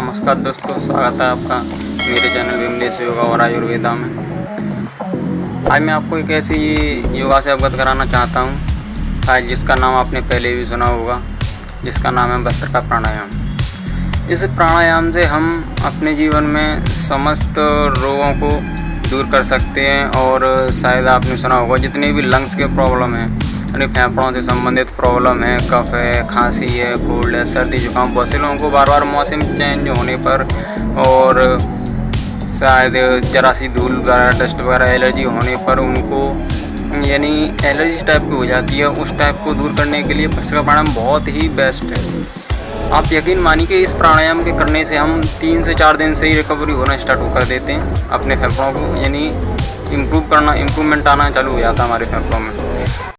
नमस्कार दोस्तों, स्वागत है आपका मेरे चैनल विमलेश योगा और आयुर्वेदा में। आज मैं आपको एक ऐसी योगा से अवगत कराना चाहता हूँ शायद जिसका नाम आपने पहले भी सुना होगा, जिसका नाम है भस्त्रिका प्राणायाम। इस प्राणायाम से हम अपने जीवन में समस्त रोगों को दूर कर सकते हैं और शायद आपने सुना होगा जितने भी लंग्स के प्रॉब्लम हैं, यानी फेफड़ों से संबंधित प्रॉब्लम है, कफ है, खांसी है, कोल्ड है, सर्दी जुकाम, बहुत से लोगों को बार बार मौसम चेंज होने पर और शायद जरा सी धूल वगैरह, डस्ट वगैरह एलर्जी होने पर उनको यानी एलर्जी टाइप की हो जाती है। उस टाइप को दूर करने के लिए भस्त्रिका प्राणायाम बहुत ही बेस्ट है। आप यकीन मानिए कि इस प्राणायाम के करने से हम 3 से 4 दिन से ही रिकवरी होना स्टार्ट कर देते हैं अपने फेफड़ों को, यानी इम्प्रूवमेंट आना चालू हो जाता है हमारे फेफड़ों में।